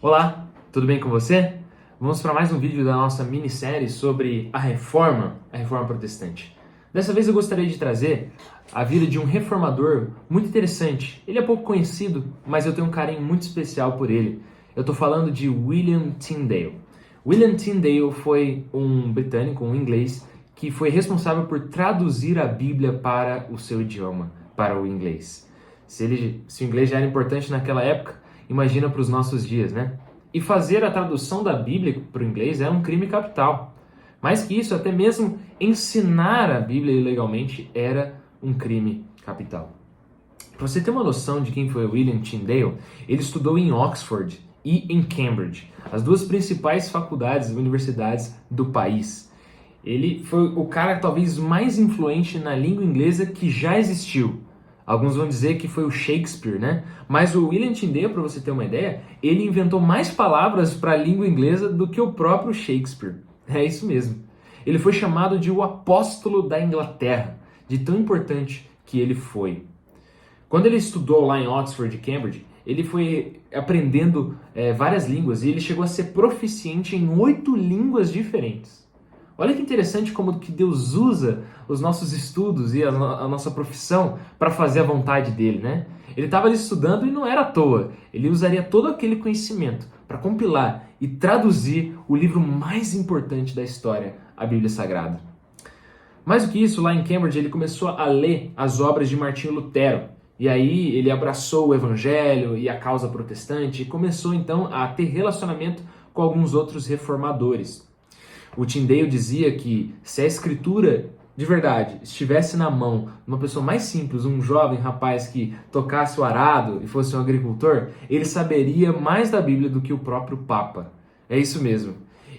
Olá, tudo bem com você? Vamos para mais um vídeo da nossa minissérie sobre a Reforma Protestante. Dessa vez eu gostaria de trazer a vida de um reformador muito interessante. Ele é pouco conhecido, mas eu tenho um carinho muito especial por ele. Eu estou falando de William Tyndale. William Tyndale foi um britânico, um inglês, que foi responsável por traduzir a Bíblia para o seu idioma, para o inglês. Se o inglês já era importante naquela época, imagina para os nossos dias, né? E fazer a tradução da Bíblia para o inglês era um crime capital. Mais que isso, até mesmo ensinar a Bíblia ilegalmente era um crime capital. Para você ter uma noção de quem foi William Tyndale, ele estudou em Oxford e em Cambridge, as duas principais faculdades e universidades do país. Ele foi o cara talvez mais influente na língua inglesa que já existiu. Alguns vão dizer que foi o Shakespeare, né? Mas o William Tyndale, para você ter uma ideia, ele inventou mais palavras para a língua inglesa do que o próprio Shakespeare. É isso mesmo. Ele foi chamado de o apóstolo da Inglaterra, de tão importante que ele foi. Quando ele estudou lá em Oxford e Cambridge, ele foi aprendendo várias línguas e ele chegou a ser proficiente em 8 línguas diferentes. Olha que interessante como que Deus usa os nossos estudos e a nossa profissão para fazer a vontade dele, né? Ele estava ali estudando e não era à toa. Ele usaria todo aquele conhecimento para compilar e traduzir o livro mais importante da história, a Bíblia Sagrada. Mais do que isso, lá em Cambridge, ele começou a ler as obras de Martinho Lutero. E aí ele abraçou o evangelho e a causa protestante e começou então a ter relacionamento com alguns outros reformadores. O Tyndale dizia que se a escritura de verdade estivesse na mão de uma pessoa mais simples, um jovem rapaz que tocasse o arado e fosse um agricultor, ele saberia mais da Bíblia do que o próprio Papa. É isso mesmo.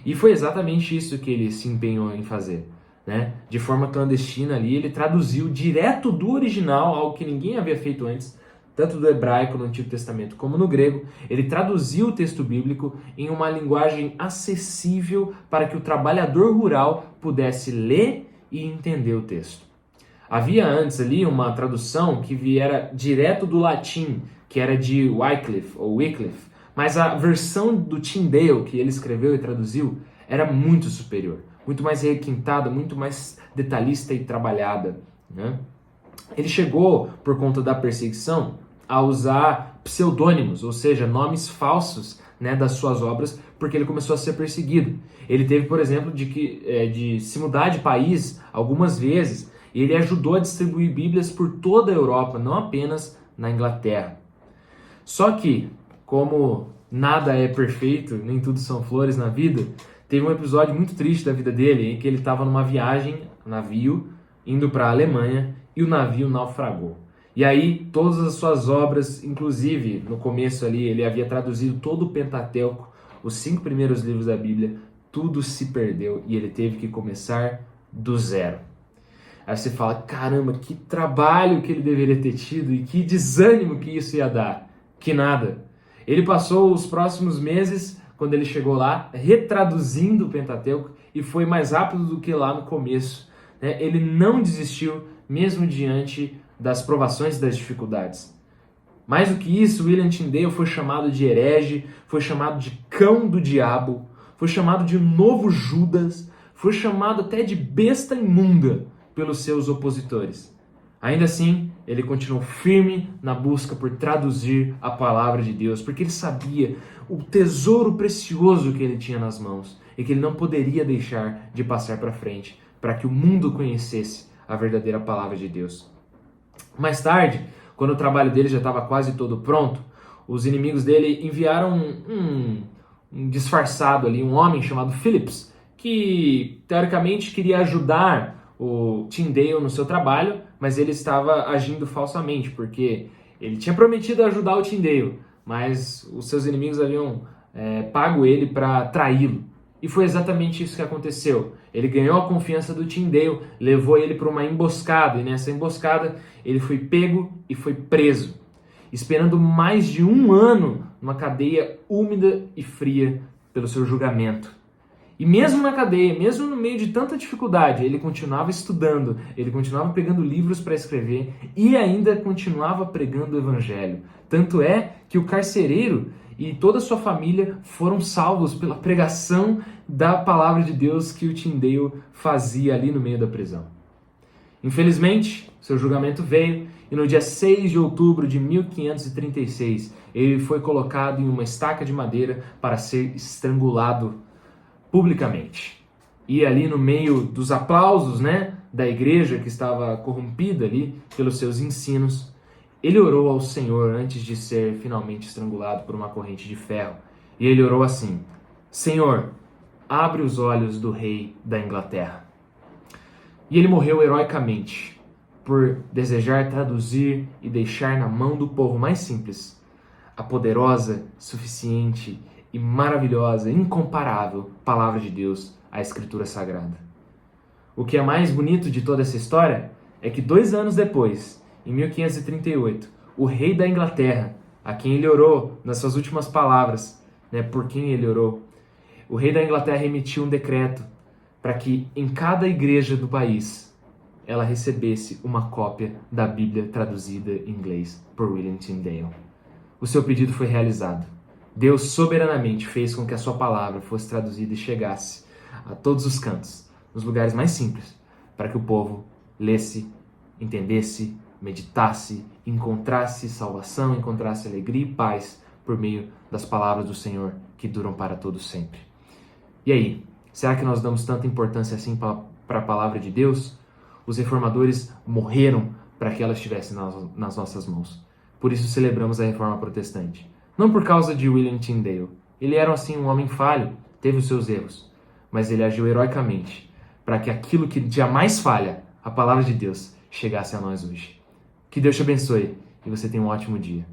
E foi exatamente isso que ele se empenhou em fazer, né? De forma clandestina ali, ele traduziu direto do original, algo que ninguém havia feito antes, tanto do hebraico no Antigo Testamento como no grego. Ele traduziu o texto bíblico em uma linguagem acessível para que o trabalhador rural pudesse ler e entender o texto. Havia antes ali uma tradução que viera direto do latim, que era de Wycliffe, mas a versão do Tyndale que ele escreveu e traduziu era muito superior, muito mais requintada, muito mais detalhista e trabalhada, né? Ele chegou, por conta da perseguição, a usar pseudônimos, ou seja, nomes falsos, né, das suas obras, porque ele começou a ser perseguido. Ele teve, por exemplo, de se mudar de país algumas vezes, e ele ajudou a distribuir Bíblias por toda a Europa, não apenas na Inglaterra. Só que, como nada é perfeito, nem tudo são flores na vida, teve um episódio muito triste da vida dele, em que ele estava numa viagem, navio, indo para a Alemanha, e o navio naufragou. E aí, todas as suas obras, inclusive, no começo ali, ele havia traduzido todo o Pentateuco, os 5 primeiros livros da Bíblia, tudo se perdeu e ele teve que começar do zero. Aí você fala, caramba, que trabalho que ele deveria ter tido e que desânimo que isso ia dar. Que nada. Ele passou os próximos meses, quando ele chegou lá, retraduzindo o Pentateuco e foi mais rápido do que lá no começo, né? Ele não desistiu, mesmo diante das provações e das dificuldades. Mais do que isso, William Tyndale foi chamado de herege, foi chamado de cão do diabo, foi chamado de novo Judas, foi chamado até de besta imunda pelos seus opositores. Ainda assim, ele continuou firme na busca por traduzir a palavra de Deus, porque ele sabia o tesouro precioso que ele tinha nas mãos e que ele não poderia deixar de passar para frente, para que o mundo conhecesse a verdadeira palavra de Deus. Mais tarde, quando o trabalho dele já estava quase todo pronto, os inimigos dele enviaram um disfarçado ali, um homem chamado Phillips, que teoricamente queria ajudar o Tyndale no seu trabalho, mas ele estava agindo falsamente, porque ele tinha prometido ajudar o Tyndale, mas os seus inimigos haviam pago ele para traí-lo. E foi exatamente isso que aconteceu. Ele ganhou a confiança do Tyndale, levou ele para uma emboscada, e nessa emboscada ele foi pego e foi preso, esperando mais de 1 ano numa cadeia úmida e fria pelo seu julgamento. E mesmo na cadeia, mesmo no meio de tanta dificuldade, ele continuava estudando, ele continuava pegando livros para escrever e ainda continuava pregando o evangelho. Tanto é que o carcereiro, e toda a sua família foram salvos pela pregação da palavra de Deus que o Tyndale fazia ali no meio da prisão. Infelizmente, seu julgamento veio e no dia 6 de outubro de 1536 ele foi colocado em uma estaca de madeira para ser estrangulado publicamente. E ali no meio dos aplausos, da igreja que estava corrompida ali pelos seus ensinos, ele orou ao Senhor antes de ser finalmente estrangulado por uma corrente de ferro. E ele orou assim: Senhor, abre os olhos do rei da Inglaterra. E ele morreu heroicamente por desejar traduzir e deixar na mão do povo mais simples a poderosa, suficiente e maravilhosa, incomparável palavra de Deus, a Escritura Sagrada. O que é mais bonito de toda essa história é que 2 anos depois, em 1538, o rei da Inglaterra, a quem ele orou nas suas últimas palavras, por quem ele orou, o rei da Inglaterra emitiu um decreto para que em cada igreja do país ela recebesse uma cópia da Bíblia traduzida em inglês por William Tyndale. O seu pedido foi realizado. Deus soberanamente fez com que a sua palavra fosse traduzida e chegasse a todos os cantos, nos lugares mais simples, para que o povo lesse, entendesse, meditasse, encontrasse salvação, encontrasse alegria e paz por meio das palavras do Senhor que duram para todos sempre. E aí, será que nós damos tanta importância assim para a palavra de Deus? Os reformadores morreram para que ela estivesse nas nossas mãos. Por isso celebramos a Reforma Protestante. Não por causa de William Tyndale. Ele era assim um homem falho, teve os seus erros, mas ele agiu heroicamente para que aquilo que jamais falha, a palavra de Deus, chegasse a nós hoje. Que Deus te abençoe e você tenha um ótimo dia.